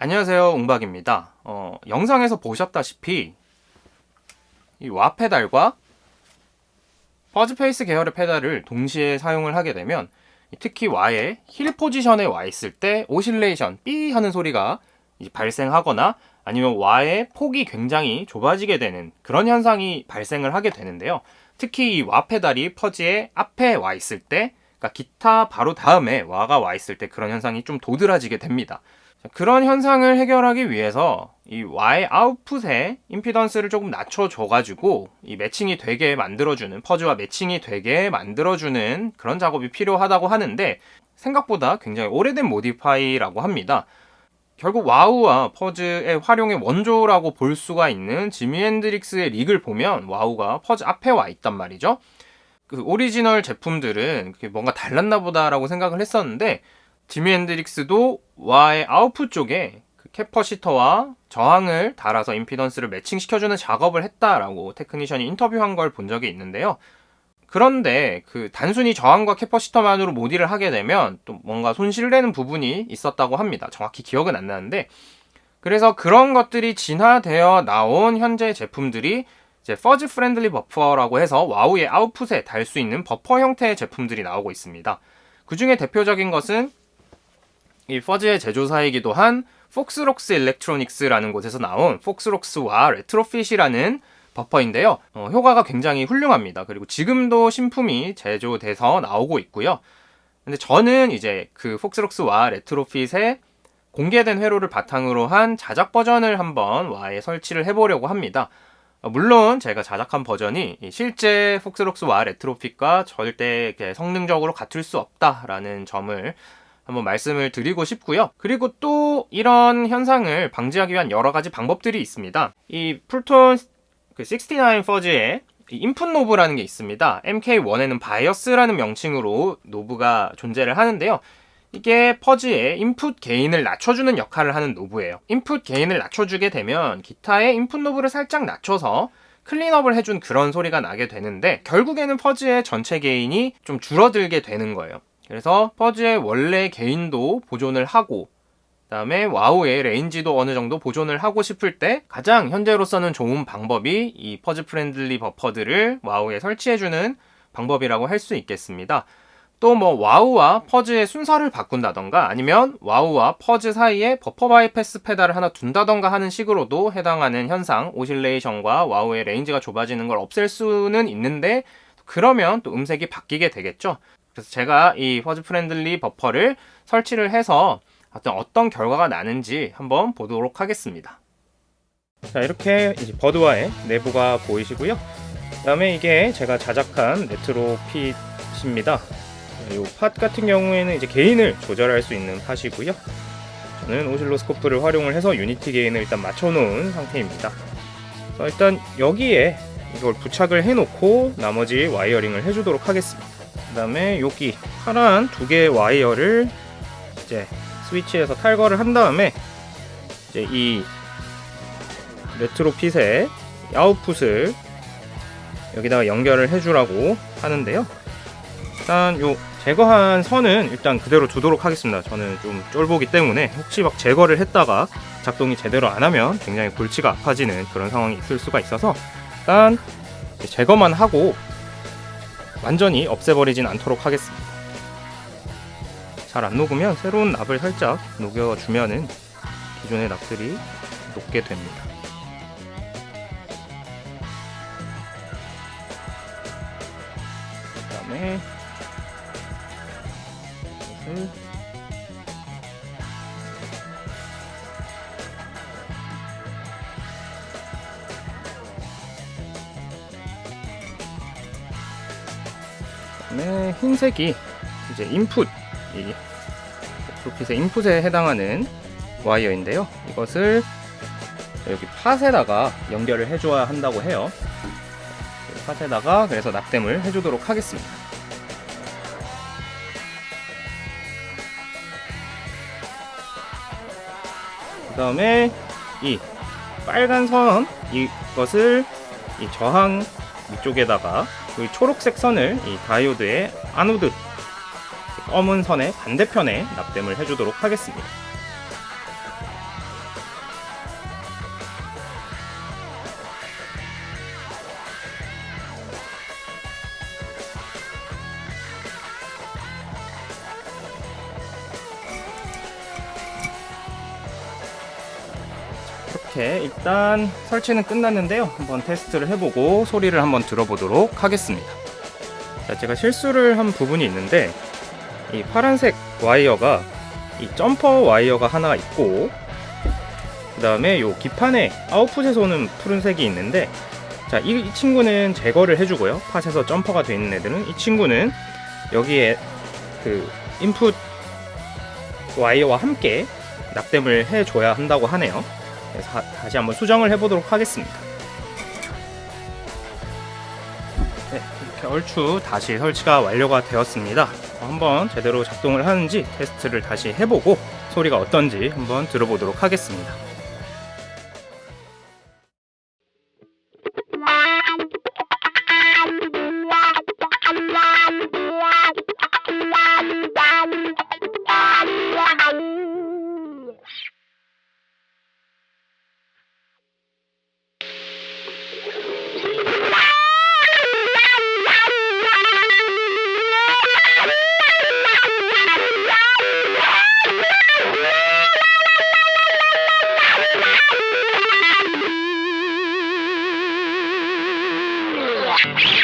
안녕하세요, 웅박입니다. 영상에서 보셨다시피 이 와 페달과 퍼즈 페이스 계열의 페달을 동시에 사용을 하게 되면 특히 와의 힐 포지션에 와 있을 때 오실레이션, 삐 하는 소리가 발생하거나 아니면 와의 폭이 굉장히 좁아지게 되는 그런 현상이 발생을 하게 되는데요. 특히 이 와 페달이 퍼즈의 앞에 와 있을 때, 그러니까 기타 바로 다음에 와가 와 있을 때 그런 현상이 좀 도드라지게 됩니다. 그런 현상을 해결하기 위해서 이 와의 아웃풋에 임피던스를 조금 낮춰줘가지고 이 매칭이 되게 만들어주는, 퍼즈와 매칭이 되게 만들어주는 그런 작업이 필요하다고 하는데, 생각보다 굉장히 오래된 모디파이라고 합니다. 결국 와우와 퍼즈의 활용의 원조라고 볼 수가 있는 지미 핸드릭스의 릭을 보면 와우가 퍼즈 앞에 와 있단 말이죠. 그 오리지널 제품들은 뭔가 달랐나 보다라고 생각을 했었는데, 지미 핸드릭스도 와의 아웃풋 쪽에 그 캐퍼시터와 저항을 달아서 임피던스를 매칭시켜주는 작업을 했다라고 테크니션이 인터뷰한 걸 본 적이 있는데요. 그런데 그 단순히 저항과 캐퍼시터만으로 모디를 하게 되면 또 뭔가 손실되는 부분이 있었다고 합니다. 정확히 기억은 안 나는데, 그래서 그런 것들이 진화되어 나온 현재 제품들이 이제 퍼즈 프렌들리 버퍼라고 해서 와우의 아웃풋에 달 수 있는 버퍼 형태의 제품들이 나오고 있습니다. 그 중에 대표적인 것은 이 퍼즈의 제조사이기도 한 폭스록스 일렉트로닉스라는 곳에서 나온 폭스록스와 레트로핏이라는 버퍼인데요. 효과가 굉장히 훌륭합니다. 그리고 지금도 신품이 제조돼서 나오고 있고요. 근데 저는 이제 그 폭스록스와 레트로핏의 공개된 회로를 바탕으로 한 자작 버전을 한번 와에 설치를 해보려고 합니다. 물론 제가 자작한 버전이 실제 폭스록스와 레트로핏과 절대 성능적으로 같을 수 없다라는 점을 한번 말씀을 드리고 싶고요. 그리고 또 이런 현상을 방지하기 위한 여러 가지 방법들이 있습니다. 이 풀톤 69 퍼즈에 인풋 노브라는 게 있습니다. MK1에는 바이어스라는 명칭으로 노브가 존재를 하는데요. 이게 퍼즈의 인풋 게인을 낮춰주는 역할을 하는 노브예요. 인풋 게인을 낮춰주게 되면 기타의 인풋 노브를 살짝 낮춰서 클린업을 해준 그런 소리가 나게 되는데, 결국에는 퍼즈의 전체 게인이 좀 줄어들게 되는 거예요. 그래서 퍼즈의 원래 게인도 보존을 하고, 그 다음에 와우의 레인지도 어느 정도 보존을 하고 싶을 때 가장 현재로서는 좋은 방법이 이 퍼즈 프렌들리 버퍼들을 와우에 설치해주는 방법이라고 할 수 있겠습니다. 또 와우와 퍼즈의 순서를 바꾼다던가 아니면 와우와 퍼즈 사이에 버퍼 바이패스 페달을 하나 둔다던가 하는 식으로도 해당하는 현상, 오실레이션과 와우의 레인지가 좁아지는 걸 없앨 수는 있는데, 그러면 또 음색이 바뀌게 되겠죠. 그래서 제가 이 퍼즈 프렌들리 버퍼를 설치를 해서 어떤 결과가 나는지 한번 보도록 하겠습니다. 자, 이렇게 이제 버드와의 내부가 보이시고요. 그 다음에 이게 제가 자작한 레트로핏입니다. 이 팟 같은 경우에는 이제 게인을 조절할 수 있는 팟이고요. 저는 오실로스코프를 활용을 해서 유니티 게인을 일단 맞춰놓은 상태입니다. 일단 여기에 이걸 부착을 해놓고 나머지 와이어링을 해주도록 하겠습니다. 그 다음에 여기 파란 두 개의 와이어를 이제 스위치에서 탈거를 한 다음에 이제 이 레트로핏의 아웃풋을 여기다가 연결을 해주라고 하는데요. 일단 요 제거한 선은 일단 그대로 두도록 하겠습니다. 저는 좀 쫄보기 때문에 혹시 막 제거를 했다가 작동이 제대로 안 하면 굉장히 골치가 아파지는 그런 상황이 있을 수가 있어서 일단 제거만 하고 완전히 없애버리진 않도록 하겠습니다. 잘 안 녹으면 새로운 납을 살짝 녹여주면은 기존의 납들이 녹게 됩니다. 그 다음에 이것을 그다음에 흰색이 이제 인풋, 이 레트로핏의 인풋에 해당하는 와이어인데요. 이것을 여기 팟에다가 연결을 해줘야 한다고 해요. 팟에다가 그래서 납땜을 해주도록 하겠습니다. 그 다음에 이 빨간 선, 이것을 이 저항 이쪽에다가 이 초록색 선을 이 다이오드의 아노드 검은 선의 반대편에 납땜을 해주도록 하겠습니다. 이렇게 일단 설치는 끝났는데요. 한번 테스트를 해보고 소리를 한번 들어보도록 하겠습니다. 자, 제가 실수를 한 부분이 있는데 이 파란색 와이어가 이 점퍼 와이어가 하나 있고, 그 다음에 요 기판에 아웃풋에서 오는 푸른색이 있는데, 자, 이 친구는 제거를 해주고요. 팟에서 점퍼가 되어 있는 애들은, 이 친구는 여기에 그 인풋 와이어와 함께 납땜을 해줘야 한다고 하네요. 그래서 다시 한번 수정을 해보도록 하겠습니다. 네, 이렇게 얼추 다시 설치가 완료가 되었습니다. 한번 제대로 작동을 하는지 테스트를 다시 해보고 소리가 어떤지 한번 들어보도록 하겠습니다. Yeah.